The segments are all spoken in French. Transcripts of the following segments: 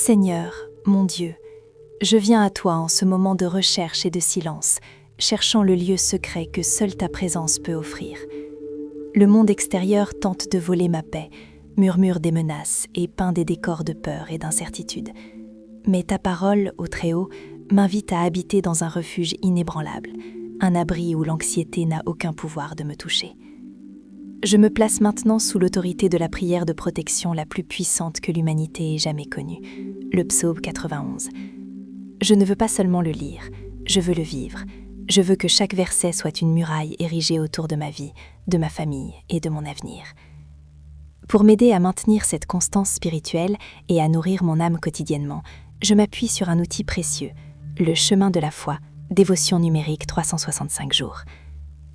Seigneur, mon Dieu, je viens à toi en ce moment de recherche et de silence, cherchant le lieu secret que seule ta présence peut offrir. Le monde extérieur tente de voler ma paix, murmure des menaces et peint des décors de peur et d'incertitude. Mais ta parole, ô Très-Haut, m'invite à habiter dans un refuge inébranlable, un abri où l'anxiété n'a aucun pouvoir de me toucher. Je me place maintenant sous l'autorité de la prière de protection la plus puissante que l'humanité ait jamais connue, le psaume 91. Je ne veux pas seulement le lire, je veux le vivre. Je veux que chaque verset soit une muraille érigée autour de ma vie, de ma famille et de mon avenir. Pour m'aider à maintenir cette constance spirituelle et à nourrir mon âme quotidiennement, je m'appuie sur un outil précieux, le chemin de la foi, dévotion numérique 365 jours.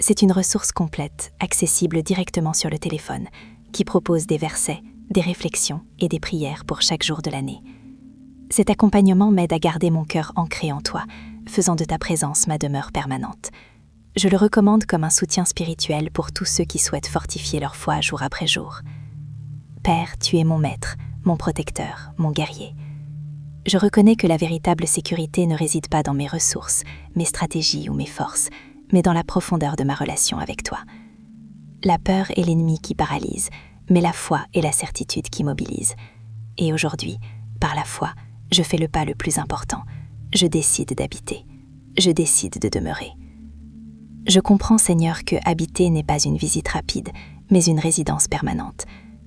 C'est une ressource complète, accessible directement sur le téléphone, qui propose des versets, des réflexions et des prières pour chaque jour de l'année. Cet accompagnement m'aide à garder mon cœur ancré en toi, faisant de ta présence ma demeure permanente. Je le recommande comme un soutien spirituel pour tous ceux qui souhaitent fortifier leur foi jour après jour. Père, tu es mon maître, mon protecteur, mon guerrier. Je reconnais que la véritable sécurité ne réside pas dans mes ressources, mes stratégies ou mes forces, mais dans la profondeur de ma relation avec toi. La peur est l'ennemi qui paralyse, mais la foi est la certitude qui mobilise. Et aujourd'hui, par la foi, je fais le pas le plus important. Je décide d'habiter. Je décide de demeurer. Je comprends, Seigneur, que habiter n'est pas une visite rapide, mais une résidence permanente.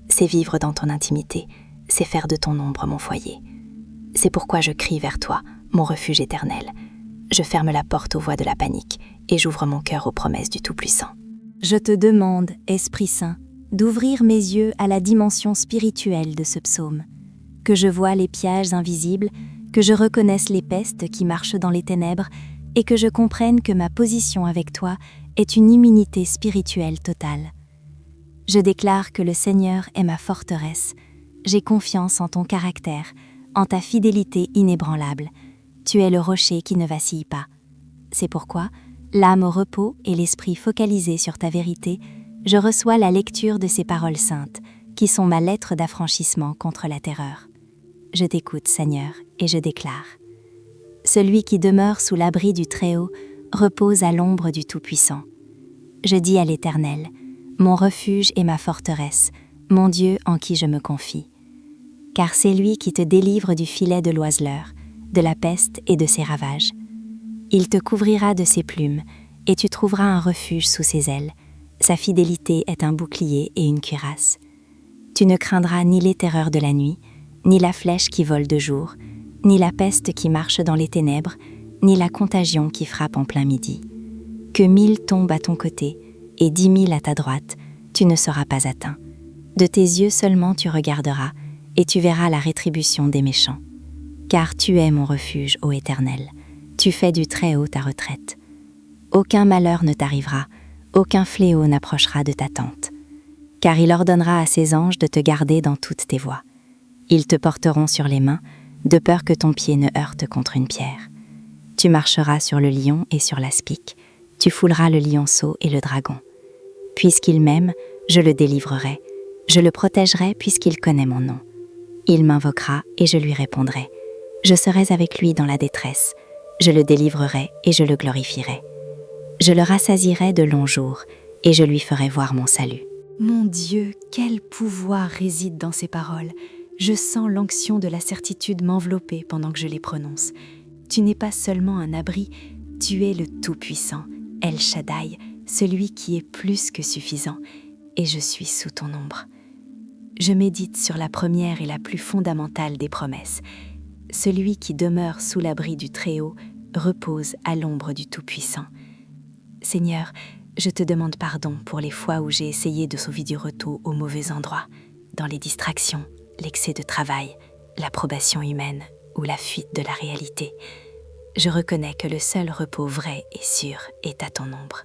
C'est vivre dans ton intimité, c'est faire de ton ombre mon foyer. C'est pourquoi je crie vers toi, mon refuge éternel. Je ferme la porte aux voix de la panique et j'ouvre mon cœur aux promesses du Tout-Puissant. Je te demande, Esprit Saint, d'ouvrir mes yeux à la dimension spirituelle de ce psaume, que je voie les pièges invisibles, que je reconnaisse les pestes qui marchent dans les ténèbres et que je comprenne que ma position avec toi est une immunité spirituelle totale. Je déclare que le Seigneur est ma forteresse. J'ai confiance en ton caractère, en ta fidélité inébranlable. Tu es le rocher qui ne vacille pas. C'est pourquoi, l'âme au repos et l'esprit focalisé sur ta vérité, je reçois la lecture de ces paroles saintes, qui sont ma lettre d'affranchissement contre la terreur. Je t'écoute, Seigneur, et je déclare. Celui qui demeure sous l'abri du Très-Haut repose à l'ombre du Tout-Puissant. Je dis à l'Éternel, mon refuge et ma forteresse, mon Dieu en qui je me confie. Car c'est lui qui te délivre du filet de l'oiseleur, de la peste et de ses ravages. Il te couvrira de ses plumes, et tu trouveras un refuge sous ses ailes. Sa fidélité est un bouclier et une cuirasse. Tu ne craindras ni les terreurs de la nuit, ni la flèche qui vole de jour, ni la peste qui marche dans les ténèbres, ni la contagion qui frappe en plein midi. Que 1000 tombent à ton côté, et 10 000 à ta droite, tu ne seras pas atteint. De tes yeux seulement tu regarderas, et tu verras la rétribution des méchants. Car tu es mon refuge, ô Éternel. Tu fais du Très-Haut ta retraite. Aucun malheur ne t'arrivera, aucun fléau n'approchera de ta tente. Car il ordonnera à ses anges de te garder dans toutes tes voies. Ils te porteront sur les mains, de peur que ton pied ne heurte contre une pierre. Tu marcheras sur le lion et sur l'aspic, tu fouleras le lionceau et le dragon. Puisqu'il m'aime, je le délivrerai, je le protégerai puisqu'il connaît mon nom. Il m'invoquera et je lui répondrai. Je serai avec lui dans la détresse, je le délivrerai et je le glorifierai. Je le rassasierai de longs jours et je lui ferai voir mon salut. Mon Dieu, quel pouvoir réside dans ces paroles. Je sens l'onction de la certitude m'envelopper pendant que je les prononce. Tu n'es pas seulement un abri, tu es le Tout-Puissant, El Shaddai, celui qui est plus que suffisant, et je suis sous ton ombre. Je médite sur la première et la plus fondamentale des promesses. Celui qui demeure sous l'abri du Très-Haut repose à l'ombre du Tout-Puissant. Seigneur, je te demande pardon pour les fois où j'ai essayé de sauver du retour au mauvais endroit, dans les distractions, l'excès de travail, l'approbation humaine ou la fuite de la réalité. Je reconnais que le seul repos vrai et sûr est à ton ombre.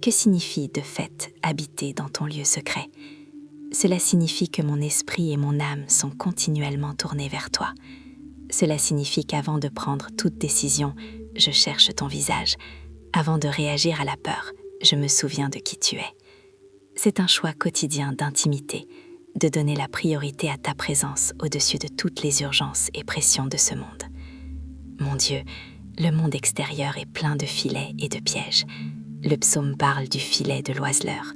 Que signifie de fait habiter dans ton lieu secret ? Cela signifie que mon esprit et mon âme sont continuellement tournés vers toi. Cela signifie qu'avant de prendre toute décision, je cherche ton visage. Avant de réagir à la peur, je me souviens de qui tu es. C'est un choix quotidien d'intimité, de donner la priorité à ta présence au-dessus de toutes les urgences et pressions de ce monde. Mon Dieu, le monde extérieur est plein de filets et de pièges. Le psaume parle du filet de l'oiseleur.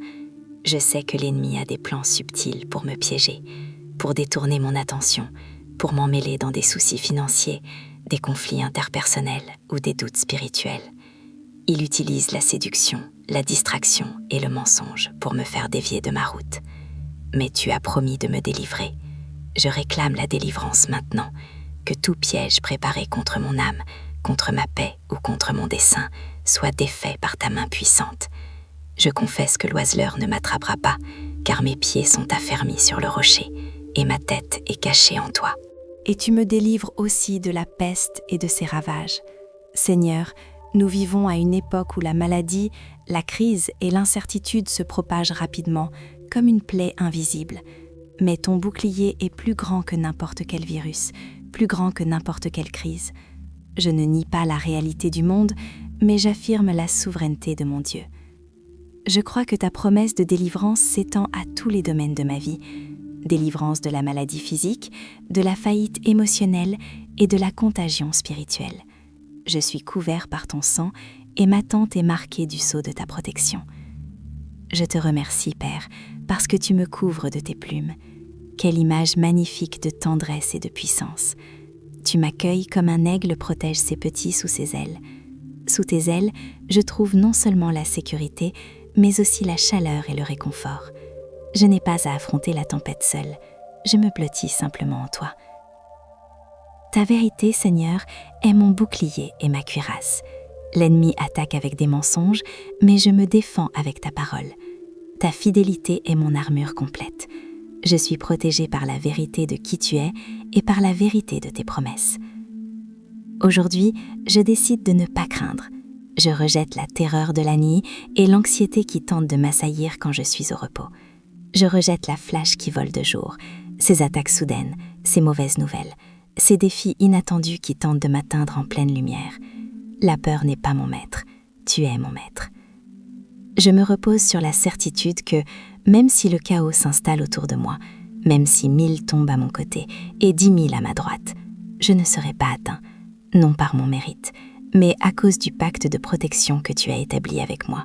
Je sais que l'ennemi a des plans subtils pour me piéger, pour détourner mon attention, pour m'emmêler dans des soucis financiers, des conflits interpersonnels ou des doutes spirituels. Il utilise la séduction, la distraction et le mensonge pour me faire dévier de ma route. Mais tu as promis de me délivrer. Je réclame la délivrance maintenant, que tout piège préparé contre mon âme, contre ma paix ou contre mon dessein, soit défait par ta main puissante. Je confesse que l'oiseleur ne m'attrapera pas, car mes pieds sont affermis sur le rocher, et ma tête est cachée en toi. Et tu me délivres aussi de la peste et de ses ravages. Seigneur, nous vivons à une époque où la maladie, la crise et l'incertitude se propagent rapidement, comme une plaie invisible. Mais ton bouclier est plus grand que n'importe quel virus, plus grand que n'importe quelle crise. Je ne nie pas la réalité du monde, mais j'affirme la souveraineté de mon Dieu. Je crois que ta promesse de délivrance s'étend à tous les domaines de ma vie. Délivrance de la maladie physique, de la faillite émotionnelle et de la contagion spirituelle. Je suis couvert par ton sang et ma tente est marquée du sceau de ta protection. Je te remercie, Père, parce que tu me couvres de tes plumes. Quelle image magnifique de tendresse et de puissance. Tu m'accueilles comme un aigle protège ses petits sous ses ailes. Sous tes ailes, je trouve non seulement la sécurité, mais aussi la chaleur et le réconfort. Je n'ai pas à affronter la tempête seule, je me blottis simplement en toi. Ta vérité, Seigneur, est mon bouclier et ma cuirasse. L'ennemi attaque avec des mensonges, mais je me défends avec ta parole. Ta fidélité est mon armure complète. Je suis protégée par la vérité de qui tu es et par la vérité de tes promesses. Aujourd'hui, je décide de ne pas craindre. Je rejette la terreur de la nuit et l'anxiété qui tente de m'assaillir quand je suis au repos. Je rejette la flash qui vole de jour, ces attaques soudaines, ces mauvaises nouvelles, ces défis inattendus qui tentent de m'atteindre en pleine lumière. La peur n'est pas mon maître, tu es mon maître. Je me repose sur la certitude que, même si le chaos s'installe autour de moi, même si 1000 tombent à mon côté et 10 000 à ma droite, je ne serai pas atteint, non par mon mérite, mais à cause du pacte de protection que tu as établi avec moi,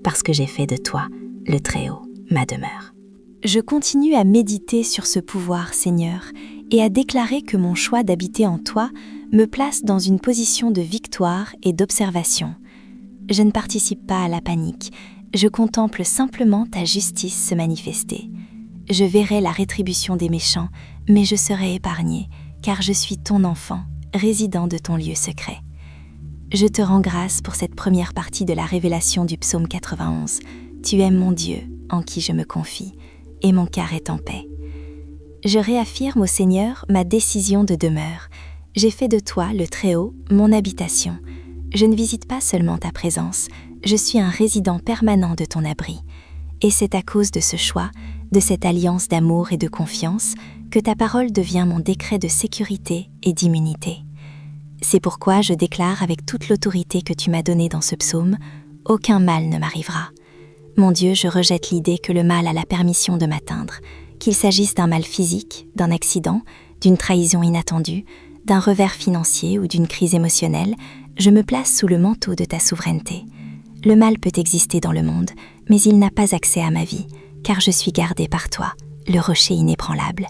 parce que j'ai fait de toi, le Très-Haut, ma demeure. Je continue à méditer sur ce pouvoir, Seigneur, et à déclarer que mon choix d'habiter en toi me place dans une position de victoire et d'observation. Je ne participe pas à la panique, je contemple simplement ta justice se manifester. Je verrai la rétribution des méchants, mais je serai épargné, car je suis ton enfant, résident de ton lieu secret. Je te rends grâce pour cette première partie de la révélation du psaume 91. Tu es mon Dieu, en qui je me confie, et mon cœur est en paix. Je réaffirme au Seigneur ma décision de demeure. J'ai fait de toi, le Très-Haut, mon habitation. Je ne visite pas seulement ta présence, je suis un résident permanent de ton abri. Et c'est à cause de ce choix, de cette alliance d'amour et de confiance, que ta parole devient mon décret de sécurité et d'immunité. C'est pourquoi je déclare avec toute l'autorité que tu m'as donnée dans ce psaume, « Aucun mal ne m'arrivera ». Mon Dieu, je rejette l'idée que le mal a la permission de m'atteindre, qu'il s'agisse d'un mal physique, d'un accident, d'une trahison inattendue, d'un revers financier ou d'une crise émotionnelle, je me place sous le manteau de ta souveraineté. Le mal peut exister dans le monde, mais il n'a pas accès à ma vie, car je suis gardée par toi, le rocher inébranlable.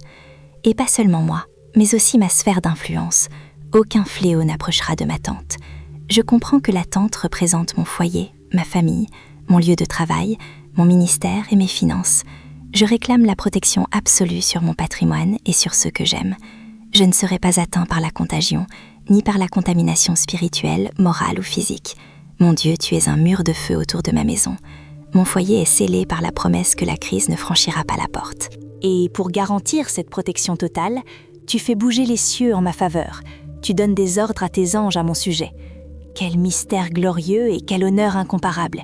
Et pas seulement moi, mais aussi ma sphère d'influence. Aucun fléau n'approchera de ma tente. Je comprends que la tente représente mon foyer, ma famille, mon lieu de travail, mon ministère et mes finances. Je réclame la protection absolue sur mon patrimoine et sur ceux que j'aime. Je ne serai pas atteint par la contagion, ni par la contamination spirituelle, morale ou physique. Mon Dieu, tu es un mur de feu autour de ma maison. Mon foyer est scellé par la promesse que la crise ne franchira pas la porte. Et pour garantir cette protection totale, tu fais bouger les cieux en ma faveur. Tu donnes des ordres à tes anges à mon sujet. Quel mystère glorieux et quel honneur incomparable.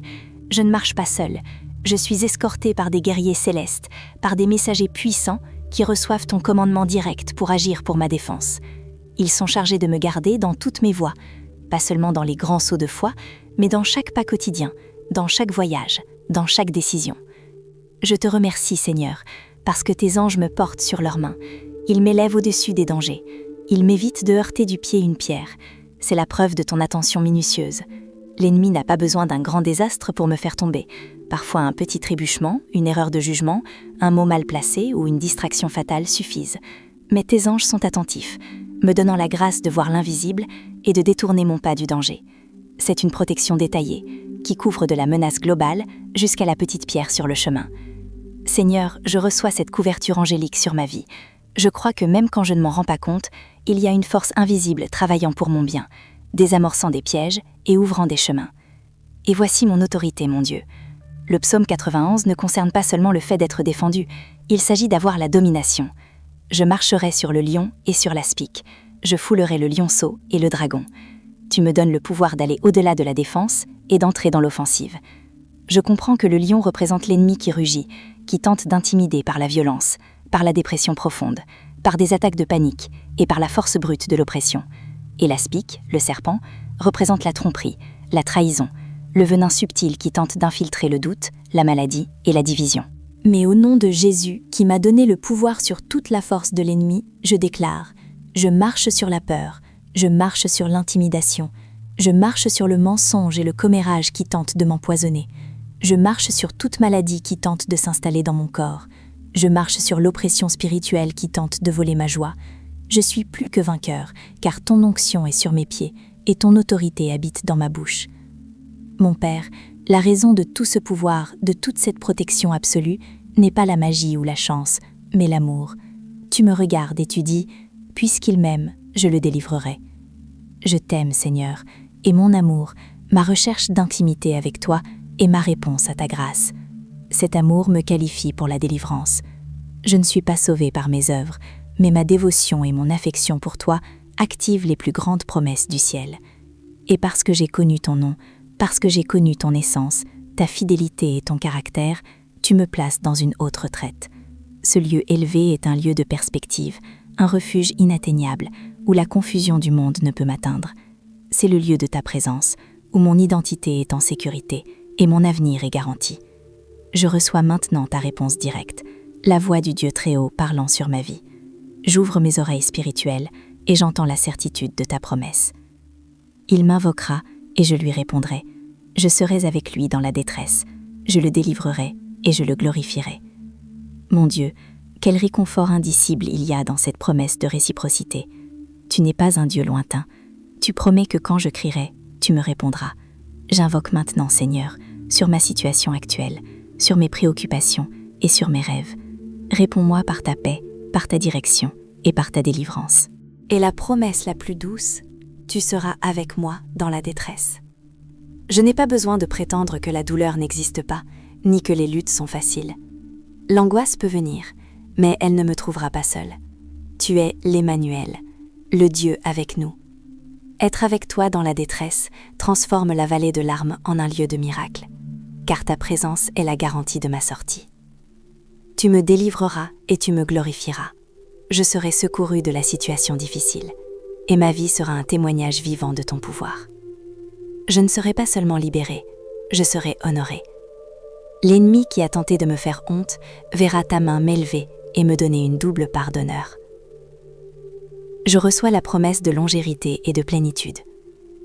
Je ne marche pas seule. Je suis escortée par des guerriers célestes, par des messagers puissants qui reçoivent ton commandement direct pour agir pour ma défense. Ils sont chargés de me garder dans toutes mes voies, pas seulement dans les grands sauts de foi, mais dans chaque pas quotidien, dans chaque voyage, dans chaque décision. Je te remercie, Seigneur, parce que tes anges me portent sur leurs mains. Ils m'élèvent au-dessus des dangers. Ils m'évitent de heurter du pied une pierre. C'est la preuve de ton attention minutieuse. L'ennemi n'a pas besoin d'un grand désastre pour me faire tomber. Parfois un petit trébuchement, une erreur de jugement, un mot mal placé ou une distraction fatale suffisent. Mais tes anges sont attentifs, me donnant la grâce de voir l'invisible et de détourner mon pas du danger. C'est une protection détaillée, qui couvre de la menace globale jusqu'à la petite pierre sur le chemin. Seigneur, je reçois cette couverture angélique sur ma vie. Je crois que même quand je ne m'en rends pas compte, il y a une force invisible travaillant pour mon bien, désamorçant des pièges et ouvrant des chemins. Et voici mon autorité, mon Dieu. Le psaume 91 ne concerne pas seulement le fait d'être défendu, il s'agit d'avoir la domination. Je marcherai sur le lion et sur l'aspic. Je foulerai le lionceau et le dragon. Tu me donnes le pouvoir d'aller au-delà de la défense et d'entrer dans l'offensive. Je comprends que le lion représente l'ennemi qui rugit, qui tente d'intimider par la violence, par la dépression profonde, par des attaques de panique et par la force brute de l'oppression. Et l'aspic, le serpent, représente la tromperie, la trahison, le venin subtil qui tente d'infiltrer le doute, la maladie et la division. Mais au nom de Jésus, qui m'a donné le pouvoir sur toute la force de l'ennemi, je déclare, je marche sur la peur, je marche sur l'intimidation, je marche sur le mensonge et le commérage qui tentent de m'empoisonner. Je marche sur toute maladie qui tente de s'installer dans mon corps. Je marche sur l'oppression spirituelle qui tente de voler ma joie. Je suis plus que vainqueur, car ton onction est sur mes pieds et ton autorité habite dans ma bouche. Mon Père, la raison de tout ce pouvoir, de toute cette protection absolue, n'est pas la magie ou la chance, mais l'amour. Tu me regardes et tu dis, puisqu'il m'aime, je le délivrerai. Je t'aime, Seigneur, et mon amour, ma recherche d'intimité avec toi est ma réponse à ta grâce. Cet amour me qualifie pour la délivrance. Je ne suis pas sauvée par mes œuvres, mais ma dévotion et mon affection pour toi activent les plus grandes promesses du ciel. Et parce que j'ai connu ton nom, parce que j'ai connu ton essence, ta fidélité et ton caractère, tu me places dans une haute retraite. Ce lieu élevé est un lieu de perspective, un refuge inatteignable, où la confusion du monde ne peut m'atteindre. C'est le lieu de ta présence, où mon identité est en sécurité et mon avenir est garanti. Je reçois maintenant ta réponse directe, la voix du Dieu Très-Haut parlant sur ma vie. J'ouvre mes oreilles spirituelles et j'entends la certitude de ta promesse. Il m'invoquera et je lui répondrai. Je serai avec lui dans la détresse. Je le délivrerai et je le glorifierai. Mon Dieu, quel réconfort indicible il y a dans cette promesse de réciprocité. Tu n'es pas un Dieu lointain. Tu promets que quand je crierai, tu me répondras. J'invoque maintenant, Seigneur, sur ma situation actuelle, sur mes préoccupations et sur mes rêves. Réponds-moi par ta paix, par ta direction et par ta délivrance. Et la promesse la plus douce, tu seras avec moi dans la détresse. Je n'ai pas besoin de prétendre que la douleur n'existe pas, ni que les luttes sont faciles. L'angoisse peut venir, mais elle ne me trouvera pas seule. Tu es l'Emmanuel, le Dieu avec nous. Être avec toi dans la détresse transforme la vallée de larmes en un lieu de miracle, car ta présence est la garantie de ma sortie. Tu me délivreras et tu me glorifieras. Je serai secourue de la situation difficile, et ma vie sera un témoignage vivant de ton pouvoir. Je ne serai pas seulement libérée, je serai honorée. L'ennemi qui a tenté de me faire honte verra ta main m'élever et me donner une double part d'honneur. Je reçois la promesse de longévité et de plénitude.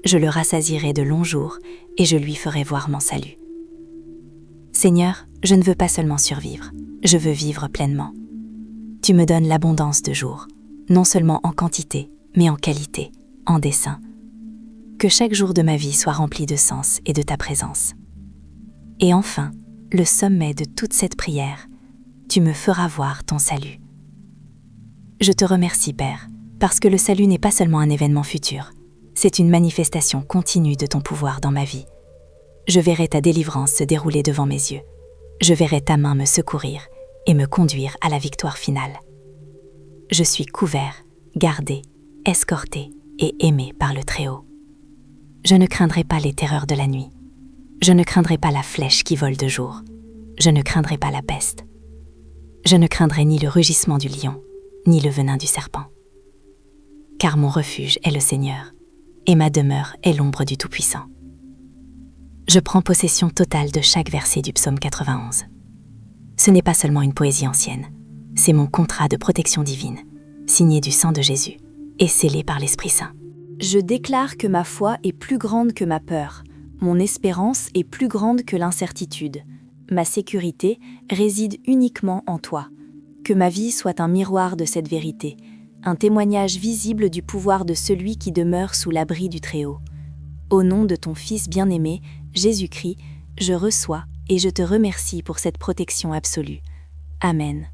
Je le rassasierai de longs jours et je lui ferai voir mon salut. Seigneur, je ne veux pas seulement survivre, je veux vivre pleinement. Tu me donnes l'abondance de jours, non seulement en quantité, mais en qualité, en dessein. Que chaque jour de ma vie soit rempli de sens et de ta présence. Et enfin, le sommet de toute cette prière, tu me feras voir ton salut. Je te remercie, Père, parce que le salut n'est pas seulement un événement futur, c'est une manifestation continue de ton pouvoir dans ma vie. Je verrai ta délivrance se dérouler devant mes yeux. Je verrai ta main me secourir et me conduire à la victoire finale. Je suis couvert, gardé, escorté et aimé par le Très-Haut. Je ne craindrai pas les terreurs de la nuit. Je ne craindrai pas la flèche qui vole de jour. Je ne craindrai pas la peste. Je ne craindrai ni le rugissement du lion, ni le venin du serpent. Car mon refuge est le Seigneur, et ma demeure est l'ombre du Tout-Puissant. Je prends possession totale de chaque verset du psaume 91. Ce n'est pas seulement une poésie ancienne, C'est mon contrat de protection divine, signé du sang de Jésus et scellé par l'Esprit Saint. Je déclare que ma foi est plus grande que ma peur. Mon espérance est plus grande que l'incertitude. Ma sécurité réside uniquement en toi. Que ma vie soit un miroir de cette vérité, un témoignage visible du pouvoir de celui qui demeure sous l'abri du Très-Haut. Au nom de ton Fils bien-aimé, Jésus-Christ, je reçois et je te remercie pour cette protection absolue. Amen.